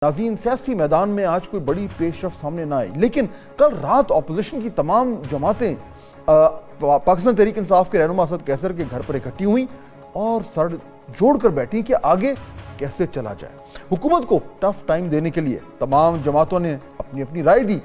ناظرین، سیاسی میدان میں آج کوئی بڑی پیش رفت سامنے نہ آئی، لیکن کل رات اپوزیشن کی تمام جماعتیں پاکستان تحریک انصاف کے رہنما اسد قیصر کے گھر پر اکٹھی ہوئیں اور سر جوڑ کر بیٹھی کہ آگے کیسے چلا جائے۔ حکومت کو ٹف ٹائم دینے کے لیے تمام جماعتوں نے اپنی اپنی رائے دی،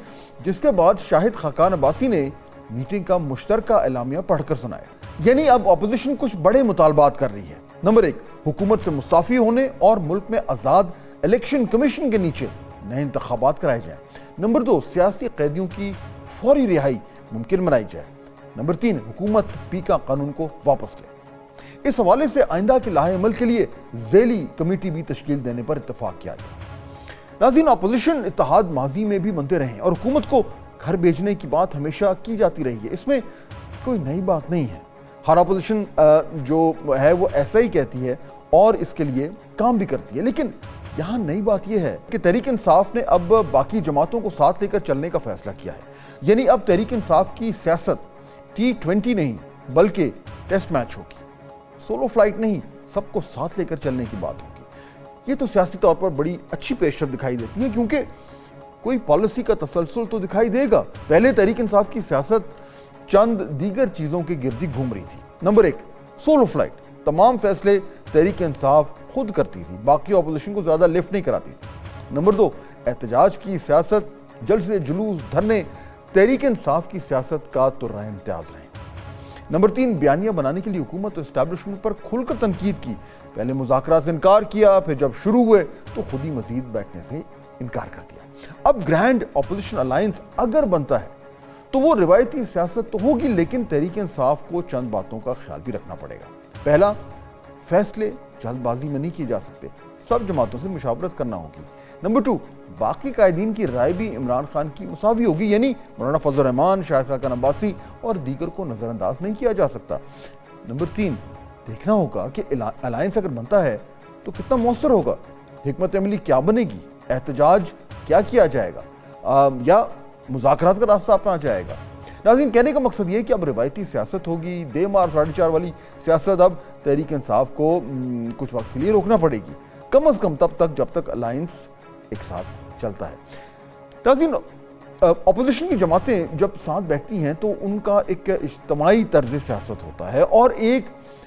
جس کے بعد شاہد خاقان عباسی نے میٹنگ کا مشترکہ اعلامیہ پڑھ کر سنایا۔ یعنی اب اپوزیشن کچھ بڑے مطالبات کر رہی ہے۔ نمبر 1، حکومت سے مستعفی ہونے اور ملک میں آزاد الیکشن کمیشن کے نیچے نئے انتخابات کرائے جائیں۔ نمبر 2، سیاسی قیدیوں کی فوری رہائی ممکن بنائی جائے۔ نمبر 3، حکومت پیکا قانون کو واپس لے۔ اس حوالے سے آئندہ کے لاہے عمل کے لیے ذیلی کمیٹی بھی تشکیل دینے پر اتفاق کیا گیا۔ ناظرین، اپوزیشن اتحاد ماضی میں بھی بنتے رہے اور حکومت کو گھر بھیجنے کی بات ہمیشہ کی جاتی رہی ہے، اس میں کوئی نئی بات نہیں ہے۔ ہر اپوزیشن جو ہے وہ ایسا ہی کہتی ہے اور اس کے لیے کام بھی کرتی ہے، لیکن یہاں نئی بات یہ ہے کہ تحریک انصاف نے اب باقی جماعتوں کو ساتھ لے کر چلنے کا فیصلہ کیا ہے۔ یعنی اب تحریک انصاف کی سیاست T20 نہیں بلکہ ٹیسٹ میچ ہوگی، سولو فلائٹ نہیں، سب کو ساتھ لے کر چلنے کی بات ہوگی۔ یہ تو سیاسی طور پر بڑی اچھی پیش رفت دکھائی دیتی ہے، کیونکہ کوئی پالیسی کا تسلسل تو دکھائی دے گا۔ پہلے تحریک انصاف کی سیاست چند دیگر چیزوں کے گردی گھوم رہی تھی۔ نمبر 1، سولو فلائٹ، تمام فیصلے تحریک انصاف خود کرتی تھی، باقی اپوزیشن کو زیادہ لفٹ نہیں کراتی تھی۔ نمبر 2، احتجاج کی سیاست، جلسے جلوس دھرنے تحریک انصاف کی سیاست کا ترائے امتیاز رہے۔ نمبر 3، بیانیہ بنانے کے لیے حکومت اور اسٹیبلشمنٹ پر کھل کر تنقید کی، پہلے مذاکرات سے انکار کیا، پھر جب شروع ہوئے تو خود ہی مزید بیٹھنے سے انکار کر دیا۔ اب گرینڈ اپوزیشن الائنس اگر بنتا ہے تو وہ روایتی سیاست تو ہوگی، لیکن تحریک انصاف کو چند باتوں کا خیال بھی رکھنا پڑے گا۔ پہلا، فیصلے جلد بازی میں نہیں کیے جا سکتے، سب جماعتوں سے مشاورت کرنا ہوگی۔ نمبر 2، باقی قائدین کی رائے بھی عمران خان کی مساوی ہوگی، یعنی مولانا فضل الرحمان، شاہد خاقان عباسی اور دیگر کو نظر انداز نہیں کیا جا سکتا۔ نمبر 3، دیکھنا ہوگا کہ الائنس اگر بنتا ہے تو کتنا مؤثر ہوگا، حکمت عملی کیا بنے گی، احتجاج کیا کیا جائے گا یا مذاکرات کا راستہ اپنا جائے گا۔ ناظرین، کہنے کا مقصد یہ ہے کہ اب روایتی سیاست ہوگی، دے مار 4.5 والی سیاست اب تحریک انصاف کو کچھ وقت کے لیے روکنا پڑے گی، کم از کم تب تک جب تک الائنس ایک ساتھ چلتا ہے۔ ناظرین، اپوزیشن کی جماعتیں جب ساتھ بیٹھتی ہیں تو ان کا ایک اجتماعی طرز سیاست ہوتا ہے اور ایک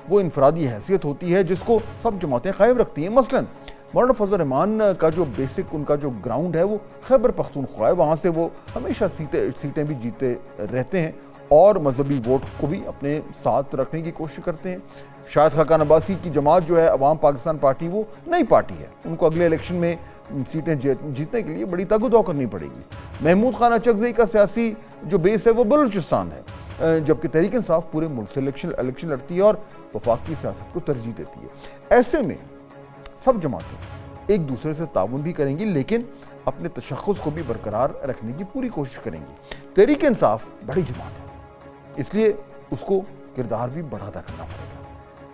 وہ انفرادی حیثیت ہوتی ہے جس کو سب جماعتیں قائم رکھتی ہیں۔ مثلاً مولانا فضل الرحمان کا جو بیسک ان کا جو گراؤنڈ ہے وہ خیبر پختونخوا ہے، وہاں سے وہ ہمیشہ سیٹیں بھی جیتے رہتے ہیں اور مذہبی ووٹ کو بھی اپنے ساتھ رکھنے کی کوشش کرتے ہیں۔ شاہد خاقان عباسی کی جماعت جو ہے عوام پاکستان پارٹی، وہ نئی پارٹی ہے، ان کو اگلے الیکشن میں سیٹیں جیتنے کے لیے بڑی تگ و دو کرنی پڑے گی۔ محمود خان اچکزئی کا سیاسی جو بیس ہے وہ بلوچستان ہے، جبکہ تحریک انصاف پورے ملک سے الیکشن لڑتی ہے اور وفاقی سیاست کو ترجیح دیتی ہے۔ ایسے میں سب جماعتیں ایک دوسرے سے تعاون بھی کریں گی، لیکن اپنے تشخص کو بھی برقرار رکھنے کی پوری کوشش کریں گی۔ تحریک انصاف بڑی جماعت ہے، اس لیے اس کو کردار بھی بڑا ادا کرنا پڑے گا۔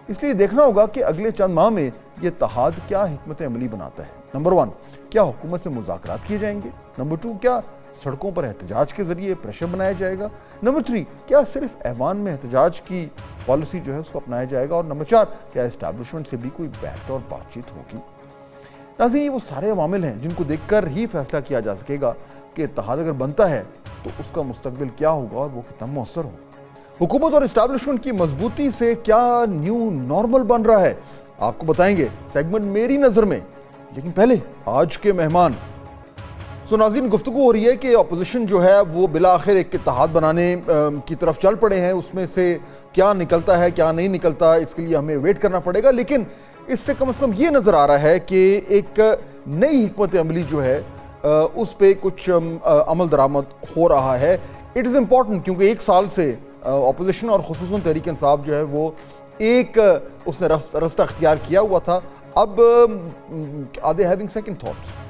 اس لیے دیکھنا ہوگا کہ اگلے چند ماہ میں یہ اتحاد کیا حکمت عملی بناتا ہے۔ نمبر 1، کیا حکومت سے مذاکرات کیے جائیں گے؟ نمبر 2، کیا سڑکوں پر احتجاج کے ذریعے پریشر بنایا جائے گا؟ نمبر 3، کیا صرف ایوان میں احتجاج کی پالیسی جو ہے اس کو اپنایا جائے گا؟ اور نمبر 4، کیا اسٹیبلشمنٹ سے بھی کوئی بیٹھ اور بات چیت ہوگی؟ ناظرین، یہ وہ سارے عوامل ہیں جن کو دیکھ کر ہی فیصلہ کیا جا سکے گا کہ اتحاد اگر بنتا ہے تو اس کا مستقبل کیا ہوگا اور وہ کتنا مؤثر ہوگا۔ حکومت اور اسٹیبلشمنٹ کی مضبوطی سے کیا نیو نارمل بن رہا ہے، آپ کو بتائیں گے سیگمنٹ میری نظر میں، لیکن پہلے آج کے مہمان۔ ناظرین، گفتگو ہو رہی ہے کہ اپوزیشن جو ہے وہ بالآخر ایک اتحاد بنانے کی طرف چل پڑے ہیں، اس میں سے کیا نکلتا ہے کیا نہیں نکلتا اس کے لیے ہمیں ویٹ کرنا پڑے گا، لیکن اس سے کم از کم یہ نظر آ رہا ہے کہ ایک نئی حکمت عملی جو ہے اس پہ کچھ عمل درآمد ہو رہا ہے۔ اٹ از امپورٹنٹ، کیونکہ ایک سال سے اپوزیشن اور خصوصاً تحریک انصاف جو ہے وہ ایک اس نے رستہ اختیار کیا ہوا تھا، اب are they having second thoughts?